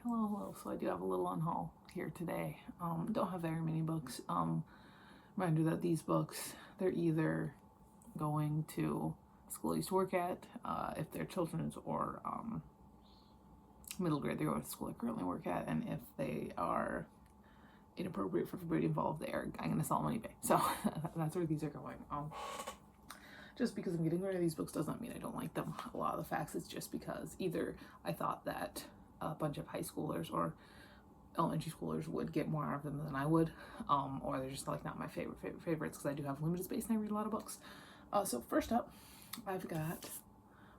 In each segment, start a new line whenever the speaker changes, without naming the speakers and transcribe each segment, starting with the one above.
Hello. So I do have a little unhaul here today. Don't have very many books. Reminder that these books, they're either going to school I used to work at, if they're children's, or middle grade, they're going to school I currently work at, and if they are inappropriate for everybody involved, I'm going to sell them on eBay. So that's where these are going. Just because I'm getting rid of these books does not mean I don't like them. A lot of the facts is just because either I thought that a bunch of high schoolers or elementary schoolers would get more out of them than I would, or they're just like not my favorites because I do have limited space and I read a lot of books. So first up, I've got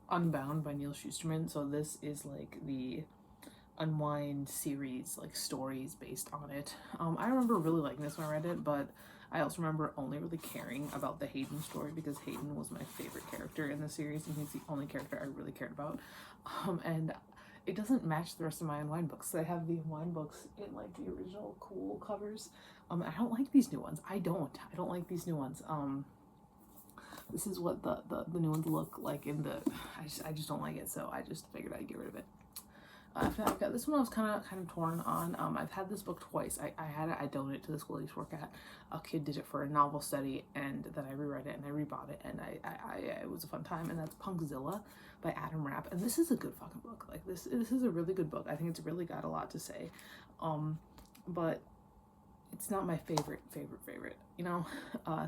Unbound by Neil Shusterman. So this is like the Unwind series, like stories based on it. I remember really liking this when I read it, but I also remember only really caring about the Hayden story because Hayden was my favorite character in the series and he's the only character I really cared about. And it doesn't match the rest of my Unwind books. I have the Unwind books in like the original cool covers. I don't like these new ones. I don't like these new ones. This is what the new ones look like in the, I just don't like it, so I just figured I'd get rid of it. After that, I've got this one I was kind of torn on. I've had this book twice. I donated it to the school I used to work at. A kid did it for a novel study, and then I reread it and I rebought it, and it was a fun time. And that's Punkzilla by Adam Rapp. And this is a good fucking book. Like this is a really good book. I think it's really got a lot to say, but it's not my favorite, you know.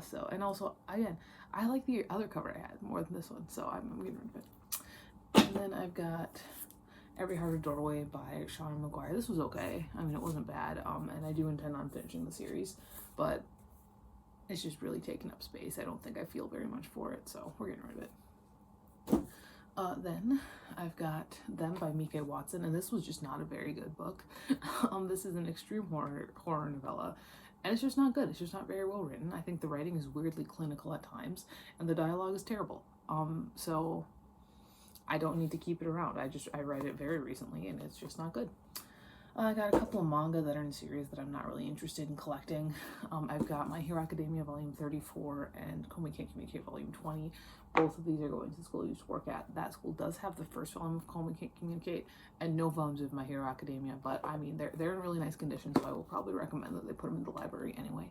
So, and also again, I like the other cover I had more than this one, so I'm getting rid of it. And then I've got Every Heart a Doorway by Sean McGuire. This was okay. I mean, it wasn't bad. And I do intend on finishing the series, but it's just really taking up space. I don't think I feel very much for it, so we're getting rid of it. Then I've got Them by Mika Watson, and this was just not a very good book. This is an extreme horror novella, and it's just not good. It's just not very well written. I think the writing is weirdly clinical at times, and the dialogue is terrible. So I don't need to keep it around. I read it very recently and it's just not good. I got a couple of manga that are in series that I'm not really interested in collecting. I've got My Hero Academia Volume 34 and Komi Can't Communicate Volume 20. Both of these are going to the school I used to work at. That school does have the first volume of Komi Can't Communicate and no volumes of My Hero Academia, but I mean, they're in really nice condition, so I will probably recommend that they put them in the library anyway.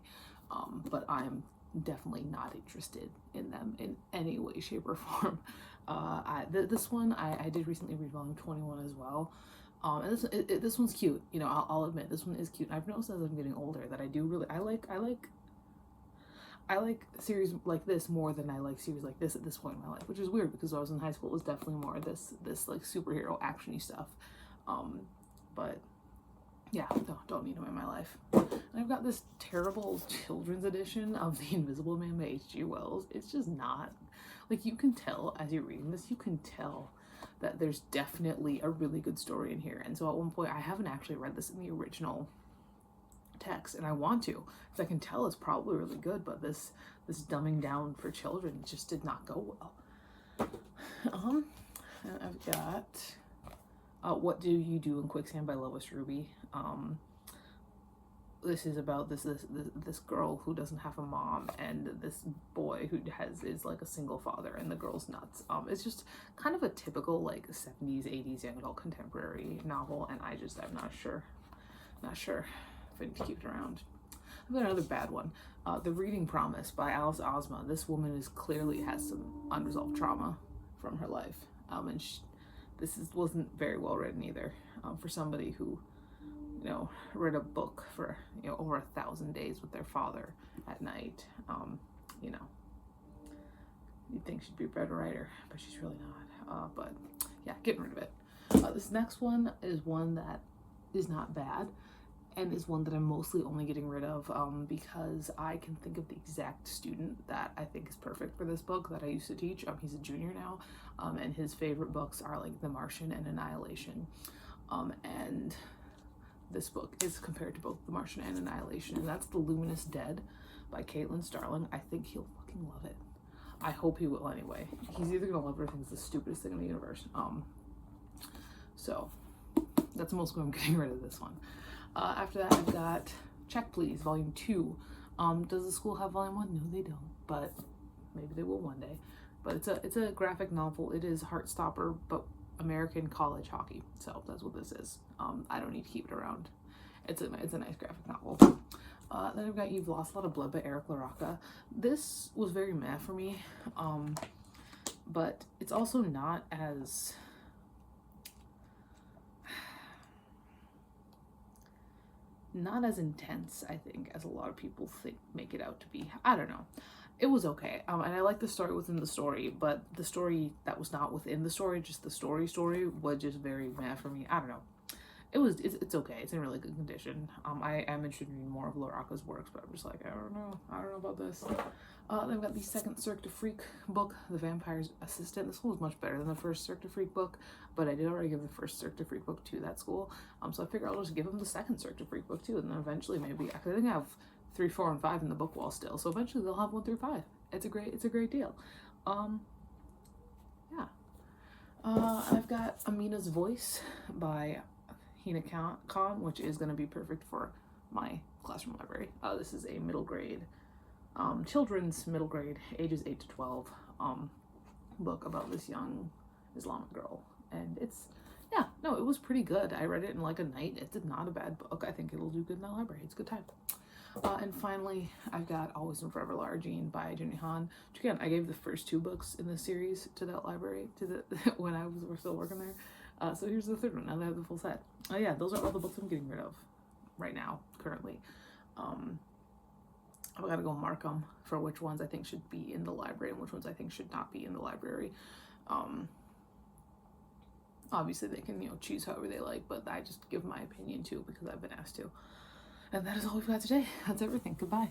But I'm definitely not interested in them in any way, shape, or form. This one I did recently read volume 21 as well, and this one's cute. You know, I'll admit this one is cute. I've noticed as I'm getting older that I do really I like series like this more than I like series like this at this point in my life, which is weird because when I was in high school it was definitely more this like superhero actiony stuff. But yeah, don't need them in my life. And I've got this terrible children's edition of The Invisible Man by H.G. Wells. It's just not, like, you can tell as you're reading this, you can tell that there's definitely a really good story in here. And so at one point, I haven't actually read this in the original text, and I want to, because I can tell it's probably really good, but this dumbing down for children just did not go well. And I've got What Do You Do in Quicksand by Lois Ruby. This is about this girl who doesn't have a mom and this boy who is like a single father, and the girl's nuts. It's just kind of a typical like 70s 80s young adult contemporary novel, and I'm not sure if I need to keep it around. I've got another bad one, The Reading Promise by Alice Ozma. This woman clearly has some unresolved trauma from her life, and wasn't very well written either, for somebody who, you know, read a book for, you know, over 1,000 days with their father at night. You know, you'd think she'd be a better writer, but she's really not. But yeah, getting rid of it. This next one is one that is not bad, and is one that I'm mostly only getting rid of because I can think of the exact student that I think is perfect for this book that I used to teach. He's a junior now, and his favorite books are like The Martian and Annihilation. And this book is compared to both The Martian and Annihilation, and that's The Luminous Dead by Caitlin Starling. I think he'll fucking love it. I hope he will anyway. He's either gonna love it or think it's the stupidest thing in the universe. So that's mostly why I'm getting rid of this one. After that, I've got Check Please, Volume 2. Does the school have Volume 1? No, they don't, but maybe they will one day. But it's a graphic novel. It is Heartstopper, but American college hockey. So that's what this is. I don't need to keep it around. It's a nice graphic novel. Then I've got You've Lost a Lot of Blood by Eric LaRocca. This was very meh for me, but it's also not as intense, I think, as a lot of people make it out to be. I don't know. It was okay, and I like the story within the story, but the story that was not within the story, just the story was just very meh for me. I don't know. It's okay. It's in really good condition. I am interested in reading more of LaRocca's works, but I'm just like, I don't know about this. Then I've got the second Cirque du Freak book, The Vampire's Assistant. This one was much better than the first Cirque du Freak book, but I did already give the first Cirque du Freak book to that school. So I figure I'll just give them the second Cirque du Freak book too, and then eventually maybe, I think I have 3, 4, and 5 in the book wall still, so eventually they'll have 1 through 5. It's a great deal. Yeah. I've got Amina's Voice by Hina Khan, which is going to be perfect for my classroom library. This is a middle grade, children's middle grade, ages 8 to 12, book about this young Islamic girl. And it was pretty good. I read it in like a night. It's not a bad book. I think it'll do good in the library. It's a good time. And finally, I've got Always and Forever Lara Jean by Jenny Han, which again, I gave the first 2 books in the series to that library, when I was still working there. So here's the 3rd one, now that I have the full set. Oh yeah, those are all the books I'm getting rid of right now, currently. I've got to go mark them for which ones I think should be in the library and which ones I think should not be in the library. Obviously they can, choose however they like, but I just give my opinion too because I've been asked to. And that is all we've got today. That's everything. Goodbye.